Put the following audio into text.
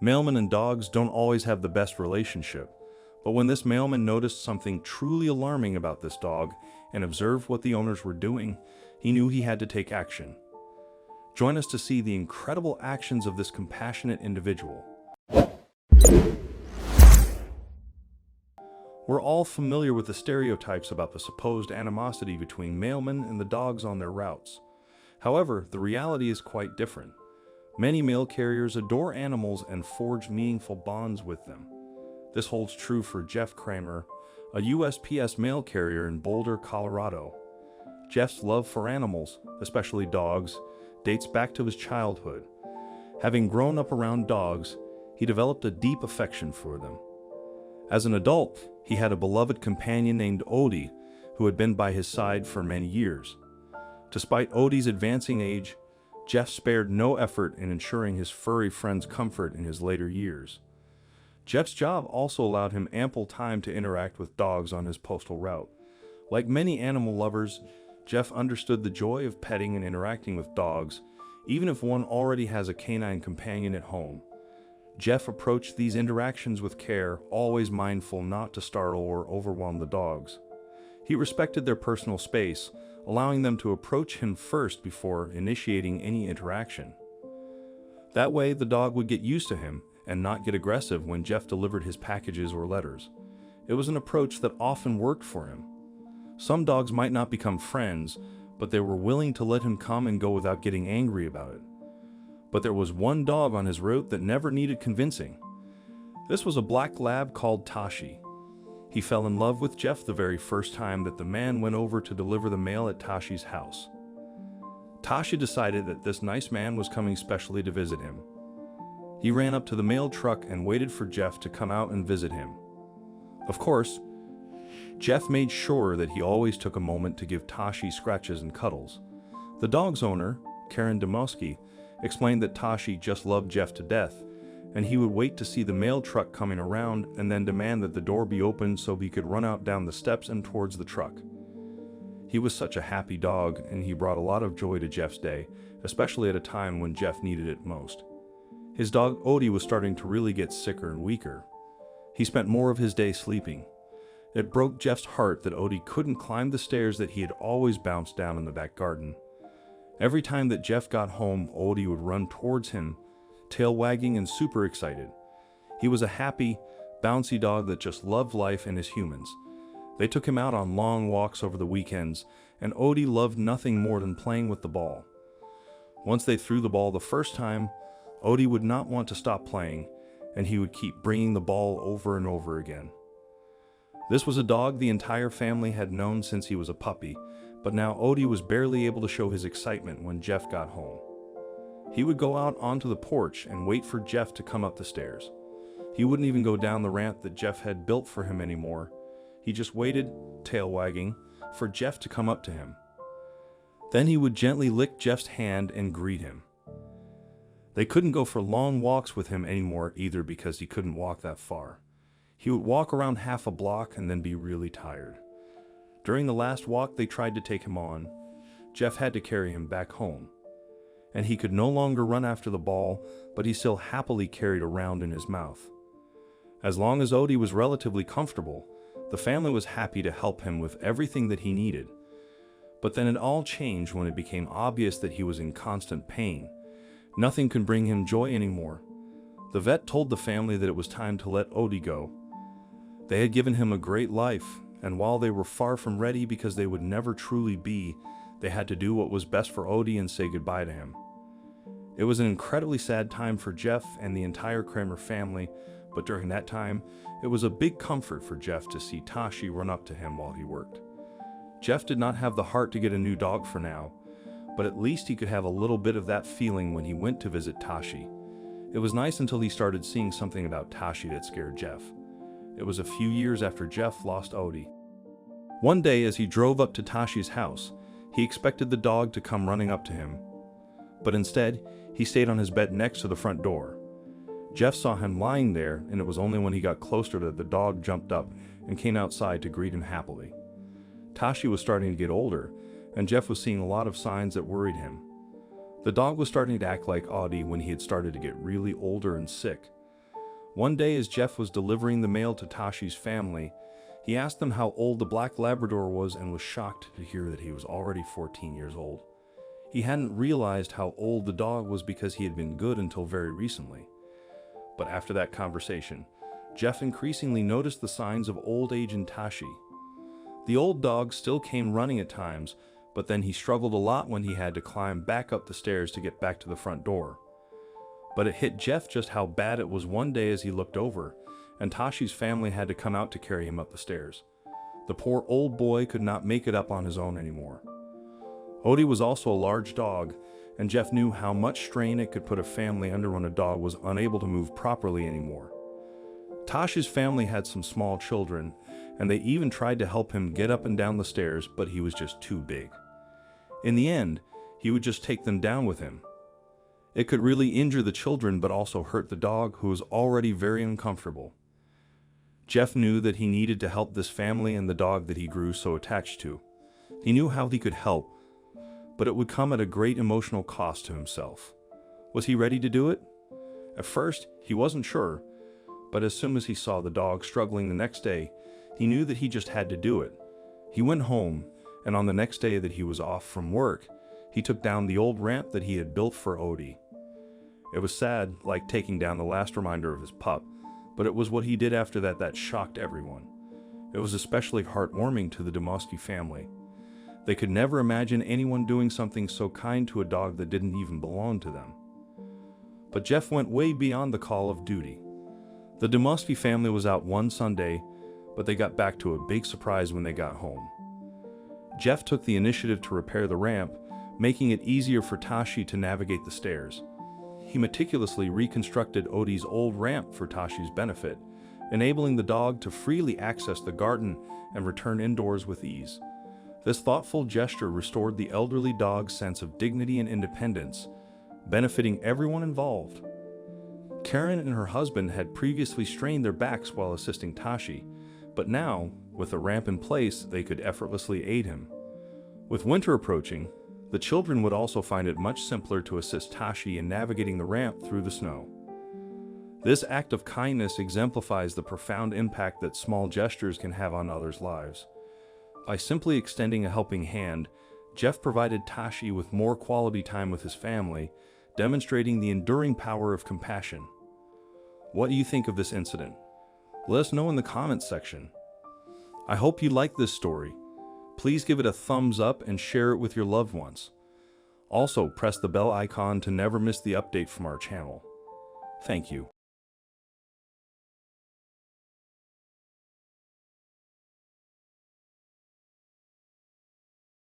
Mailmen and dogs don't always have the best relationship, but when this mailman noticed something truly alarming about this dog and observed what the owners were doing, he knew he had to take action. Join us to see the incredible actions of this compassionate individual. We're all familiar with the stereotypes about the supposed animosity between mailmen and the dogs on their routes. However, the reality is quite different. Many mail carriers adore animals and forge meaningful bonds with them. This holds true for Jeff Kramer, a USPS mail carrier in Boulder, Colorado. Jeff's love for animals, especially dogs, dates back to his childhood. Having grown up around dogs, he developed a deep affection for them. As an adult, he had a beloved companion named Odie, who had been by his side for many years. Despite Odie's advancing age, Jeff spared no effort in ensuring his furry friend's comfort in his later years. Jeff's job also allowed him ample time to interact with dogs on his postal route. Like many animal lovers, Jeff understood the joy of petting and interacting with dogs, even if one already has a canine companion at home. Jeff approached these interactions with care, always mindful not to startle or overwhelm the dogs. He respected their personal space, allowing them to approach him first before initiating any interaction. That way, the dog would get used to him and not get aggressive when Jeff delivered his packages or letters. It was an approach that often worked for him. Some dogs might not become friends, but they were willing to let him come and go without getting angry about it. But there was one dog on his route that never needed convincing. This was a black lab called Tashi. He fell in love with Jeff the very first time that the man went over to deliver the mail at Tashi's house. Tashi decided that this nice man was coming specially to visit him. He ran up to the mail truck and waited for Jeff to come out and visit him. Of course, Jeff made sure that he always took a moment to give Tashi scratches and cuddles. The dog's owner, Karen Demowski, explained that Tashi just loved Jeff to death, and he would wait to see the mail truck coming around and then demand that the door be opened so he could run out down the steps and towards the truck. He was such a happy dog, and he brought a lot of joy to Jeff's day, especially at a time when Jeff needed it most. His dog Odie was starting to really get sicker and weaker. He spent more of his day sleeping. It broke Jeff's heart that Odie couldn't climb the stairs that he had always bounced down in the back garden. Every time that Jeff got home, Odie would run towards him, tail wagging and super excited. He was a happy, bouncy dog that just loved life and his humans. They took him out on long walks over the weekends, and Odie loved nothing more than playing with the ball. Once they threw the ball the first time, Odie would not want to stop playing, and he would keep bringing the ball over and over again. This was a dog the entire family had known since he was a puppy, but now Odie was barely able to show his excitement when Jeff got home. He would go out onto the porch and wait for Jeff to come up the stairs. He wouldn't even go down the ramp that Jeff had built for him anymore. He just waited, tail wagging, for Jeff to come up to him. Then he would gently lick Jeff's hand and greet him. They couldn't go for long walks with him anymore either because he couldn't walk that far. He would walk around half a block and then be really tired. During the last walk they tried to take him on, Jeff had to carry him back home. And he could no longer run after the ball, but he still happily carried around in his mouth. As long as Odie was relatively comfortable, the family was happy to help him with everything that he needed. But then it all changed when it became obvious that he was in constant pain. Nothing could bring him joy anymore. The vet told the family that it was time to let Odie go. They had given him a great life, and while they were far from ready because they would never truly be, they had to do what was best for Odie and say goodbye to him. It was an incredibly sad time for Jeff and the entire Kramer family, but during that time, it was a big comfort for Jeff to see Tashi run up to him while he worked. Jeff did not have the heart to get a new dog for now, but at least he could have a little bit of that feeling when he went to visit Tashi. It was nice until he started seeing something about Tashi that scared Jeff. It was a few years after Jeff lost Odie. One day as he drove up to Tashi's house, he expected the dog to come running up to him. But instead, he stayed on his bed next to the front door. Jeff saw him lying there, and it was only when he got closer that the dog jumped up and came outside to greet him happily. Tashi was starting to get older, and Jeff was seeing a lot of signs that worried him. The dog was starting to act like Odie when he had started to get really older and sick. One day as Jeff was delivering the mail to Tashi's family, he asked them how old the black Labrador was and was shocked to hear that he was already 14 years old. He hadn't realized how old the dog was because he had been good until very recently. But after that conversation, Jeff increasingly noticed the signs of old age in Tashi. The old dog still came running at times, but then he struggled a lot when he had to climb back up the stairs to get back to the front door. But it hit Jeff just how bad it was one day as he looked over, and Tashi's family had to come out to carry him up the stairs. The poor old boy could not make it up on his own anymore. Odie was also a large dog, and Jeff knew how much strain it could put a family under when a dog was unable to move properly anymore. Tashi's family had some small children, and they even tried to help him get up and down the stairs, but he was just too big. In the end, he would just take them down with him. It could really injure the children but also hurt the dog, who was already very uncomfortable. Jeff knew that he needed to help this family and the dog that he grew so attached to. He knew how he could help, but it would come at a great emotional cost to himself. Was he ready to do it? At first, he wasn't sure, but as soon as he saw the dog struggling the next day, he knew that he just had to do it. He went home, and on the next day that he was off from work, he took down the old ramp that he had built for Odie. It was sad, like taking down the last reminder of his pup, but it was what he did after that shocked everyone. It was especially heartwarming to the Domosky family. They could never imagine anyone doing something so kind to a dog that didn't even belong to them. But Jeff went way beyond the call of duty. The Domosky family was out one Sunday, but they got back to a big surprise when they got home. Jeff took the initiative to repair the ramp, making it easier for Tashi to navigate the stairs. He meticulously reconstructed Odie's old ramp for Tashi's benefit, enabling the dog to freely access the garden and return indoors with ease. This thoughtful gesture restored the elderly dog's sense of dignity and independence, benefiting everyone involved. Karen and her husband had previously strained their backs while assisting Tashi, but now, with the ramp in place, they could effortlessly aid him. With winter approaching, the children would also find it much simpler to assist Tashi in navigating the ramp through the snow. This act of kindness exemplifies the profound impact that small gestures can have on others' lives. By simply extending a helping hand, Jeff provided Tashi with more quality time with his family, demonstrating the enduring power of compassion. What do you think of this incident? Let us know in the comments section. I hope you liked this story. Please give it a thumbs up and share it with your loved ones. Also, press the bell icon to never miss the update from our channel. Thank you.